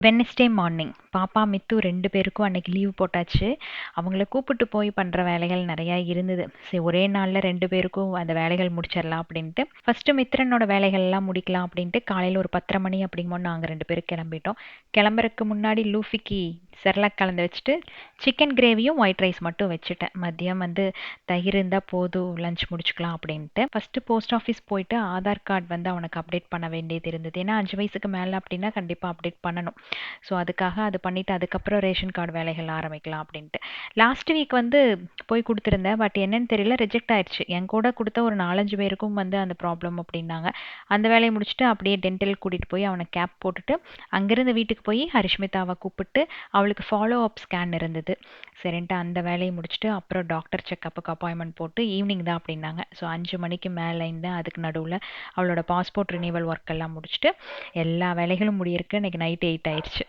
Wednesday morning பாப்பா, மித்து 2 பேருக்கும் அன்னைக்கு லீவ் போட்டாச்சு. அவங்கள கூப்பிட்டு போய் பண்ற வேலைகள் நெறையா இருந்தது. சரி ஒரே நாள்ல 2 பேருக்கும் அந்த வேலைகள் முடிச்சிடலாம் அப்படின்ட்டு, ஃபர்ஸ்ட்டு மித்ரனோட வேலைகள்லாம் முடிக்கலாம் அப்படின்ட்டு காலையில ஒரு 10:30 மணி அப்படிங்கும்போது நாங்க 2 பேரும் கிளம்பிட்டோம். கிளம்புறதுக்கு முன்னாடி லூஃபிக்கு செர்லாக் கலந்து வச்சுட்டு, சிக்கன் கிரேவியும் ஒயிட் ரைஸ் மட்டும் வச்சுட்டேன். மதியம் வந்து தயிர் இருந்தா போதும் லஞ்ச் முடிச்சுக்கலாம் அப்படின்ட்டு. ஃபர்ஸ்ட்டு போஸ்ட் ஆஃபீஸ் போயிட்டு ஆதார் கார்டு வந்து அவனுக்கு அப்டேட் பண்ண வேண்டியது இருந்தது. ஏன்னா 5 வயசுக்கு மேல அப்படின்னா கண்டிப்பா அப்டேட் பண்ணணும். ஸோ அதுக்காக அது பண்ணிவிட்டு அதுக்கப்புறம் ரேஷன் கார்டு வேலைகள் ஆரம்பிக்கலாம் அப்படின்ட்டு. லாஸ்ட் வீக் வந்து போய் கொடுத்துருந்தேன். பட் என்னன்னு தெரியல, ரிஜெக்ட் ஆயிடுச்சு. என் கூட கொடுத்த ஒரு 4-5 பேருக்கும் வந்து அந்த ப்ராப்ளம் அப்படின்னாங்க. அந்த வேலையை முடிச்சுட்டு அப்படியே டென்டல் கூட்டிகிட்டு போய் அவனை கேப் போட்டுட்டு அங்கேருந்து வீட்டுக்கு போய் ஹரிஷ்மிதாவை கூப்பிட்டு அவளுக்கு ஃபாலோ அப் ஸ்கேன் இருந்தது. சரின்ட்டு அந்த வேலையை முடிச்சுட்டு அப்புறம் டாக்டர் செக்கப்புக்கு அப்பாயின்மெண்ட் போட்டு ஈவினிங் தான் அப்படின்னாங்க. ஸோ 5 மணிக்கு மேலே இருந்து அதுக்கு நடுவில் அவளோட பாஸ்போர்ட் ரினியூவல் ஒர்க் எல்லாம் முடிச்சுட்டு எல்லா வேலைகளும் முடியிருக்கு. இன்னைக்கு நைட் 8 ஆயிடுச்சு.